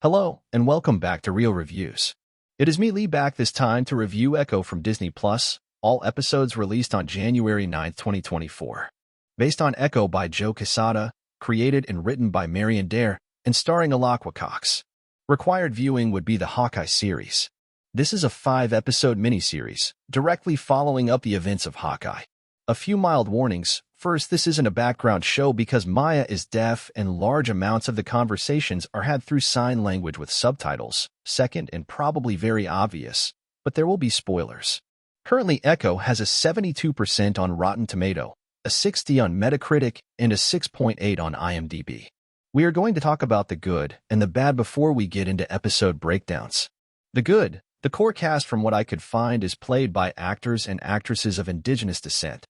Hello, and welcome back to Real Reviews. It is me, Lee, back this time to review Echo from Disney+, all episodes released on January 9, 2024. Based on Echo by Joe Quesada, created and written by Marion Dare, and starring Alaqua Cox. Required viewing would be the Hawkeye series. This is a 5-episode miniseries, directly following up the events of Hawkeye. A few mild warnings. First, this isn't a background show because Maya is deaf and large amounts of the conversations are had through sign language with subtitles. Second, and probably very obvious, but there will be spoilers. Currently, Echo has a 72% on Rotten Tomato, a 60 on Metacritic, and a 6.8 on IMDb. We are going to talk about the good and the bad before we get into episode breakdowns. The good, the core cast from what I could find is played by actors and actresses of indigenous descent.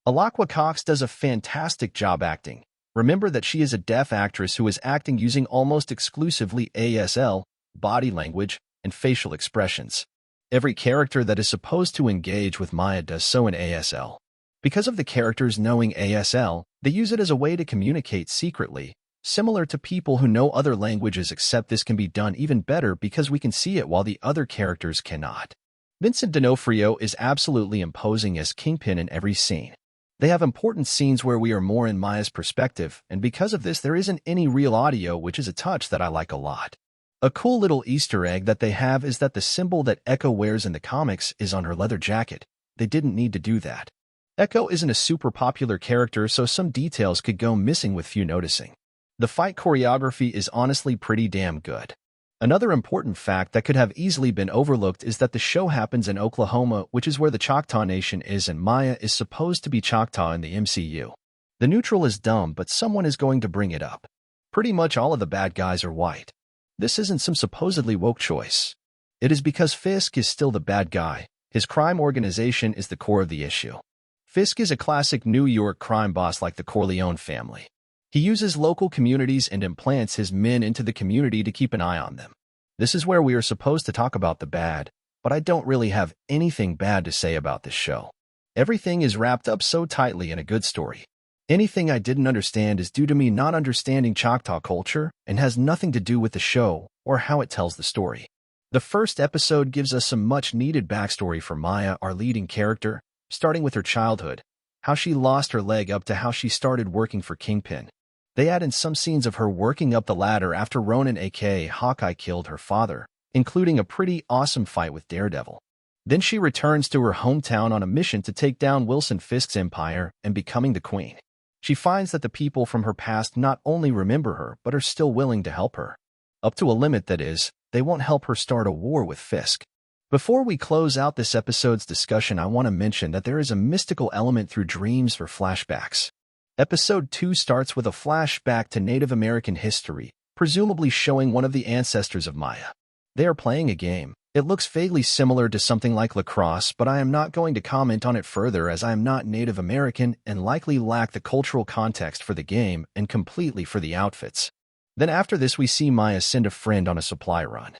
Alaqua Cox does a fantastic job acting. Remember that she is a deaf actress who is acting using almost exclusively ASL, body language, and facial expressions. Every character that is supposed to engage with Maya does so in ASL. Because of the characters knowing ASL, they use it as a way to communicate secretly, similar to people who know other languages, except this can be done even better because we can see it while the other characters cannot. Vincent D'Onofrio is absolutely imposing as Kingpin in every scene. They have important scenes where we are more in Maya's perspective, and because of this there isn't any real audio, which is a touch that I like a lot. A cool little Easter egg that they have is that the symbol that Echo wears in the comics is on her leather jacket. They didn't need to do that. Echo isn't a super popular character, so some details could go missing with few noticing. The fight choreography is honestly pretty damn good. Another important fact that could have easily been overlooked is that the show happens in Oklahoma, which is where the Choctaw Nation is, and Maya is supposed to be Choctaw in the MCU. The neutral is dumb, but someone is going to bring it up. Pretty much all of the bad guys are white. This isn't some supposedly woke choice. It is because Fisk is still the bad guy. His crime organization is the core of the issue. Fisk is a classic New York crime boss like the Corleone family. He uses local communities and implants his men into the community to keep an eye on them. This is where we are supposed to talk about the bad, but I don't really have anything bad to say about this show. Everything is wrapped up so tightly in a good story. Anything I didn't understand is due to me not understanding Choctaw culture and has nothing to do with the show or how it tells the story. The first episode gives us some much-needed backstory for Maya, our leading character, starting with her childhood, how she lost her leg up to how she started working for Kingpin. They add in some scenes of her working up the ladder after Ronan aka Hawkeye killed her father, including a pretty awesome fight with Daredevil. Then she returns to her hometown on a mission to take down Wilson Fisk's empire and becoming the queen. She finds that the people from her past not only remember her but are still willing to help her. Up to a limit, that is, they won't help her start a war with Fisk. Before we close out this episode's discussion, I want to mention that there is a mystical element through dreams for flashbacks. Episode 2 starts with a flashback to Native American history, presumably showing one of the ancestors of Maya. They are playing a game. It looks vaguely similar to something like lacrosse, but I am not going to comment on it further as I am not Native American and likely lack the cultural context for the game and completely for the outfits. Then after this we see Maya send a friend on a supply run.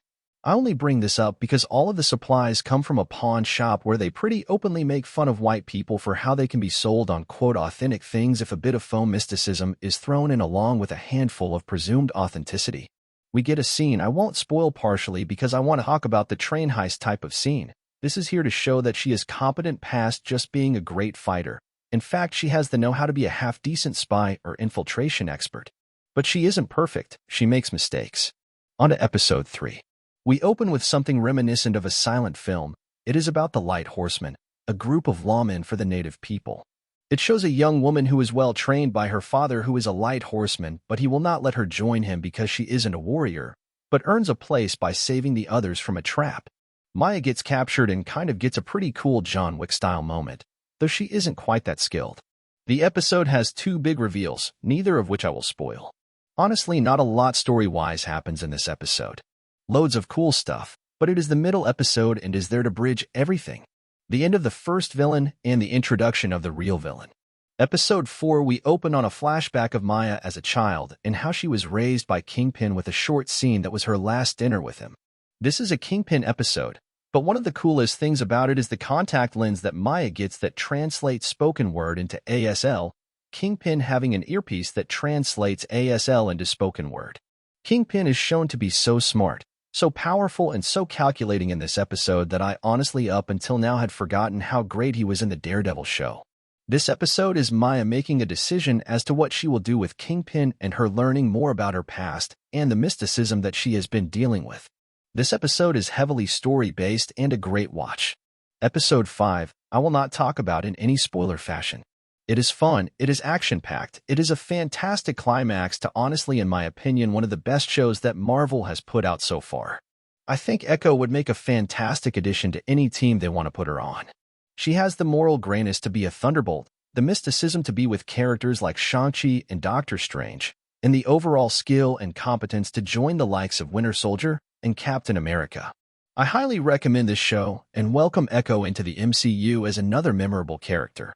I only bring this up because all of the supplies come from a pawn shop where they pretty openly make fun of white people for how they can be sold on quote authentic things if a bit of faux mysticism is thrown in along with a handful of presumed authenticity. We get a scene I won't spoil partially because I want to talk about the train heist type of scene. This is here to show that she is competent past just being a great fighter. In fact, she has the know-how to be a half-decent spy or infiltration expert. But she isn't perfect, she makes mistakes. On to episode 3. We open with something reminiscent of a silent film. It is about the Light Horsemen, a group of lawmen for the native people. It shows a young woman who is well trained by her father who is a light horseman, but he will not let her join him because she isn't a warrior, but earns a place by saving the others from a trap. Maya gets captured and kind of gets a pretty cool John Wick-style moment, though she isn't quite that skilled. The episode has 2 big reveals, neither of which I will spoil. Honestly, not a lot story-wise happens in this episode. Loads of cool stuff, but it is the middle episode and is there to bridge everything. The end of the first villain and the introduction of the real villain. Episode 4, we open on a flashback of Maya as a child and how she was raised by Kingpin with a short scene that was her last dinner with him. This is a Kingpin episode, but one of the coolest things about it is the contact lens that Maya gets that translates spoken word into ASL, Kingpin having an earpiece that translates ASL into spoken word. Kingpin is shown to be so smart, so powerful, and so calculating in this episode that I honestly up until now had forgotten how great he was in the Daredevil show. This episode is Maya making a decision as to what she will do with Kingpin and her learning more about her past and the mysticism that she has been dealing with. This episode is heavily story-based and a great watch. Episode 5, I will not talk about in any spoiler fashion. It is fun, it is action-packed, it is a fantastic climax to honestly, in my opinion, one of the best shows that Marvel has put out so far. I think Echo would make a fantastic addition to any team they want to put her on. She has the moral grayness to be a Thunderbolt, the mysticism to be with characters like Shang-Chi and Doctor Strange, and the overall skill and competence to join the likes of Winter Soldier and Captain America. I highly recommend this show and welcome Echo into the MCU as another memorable character.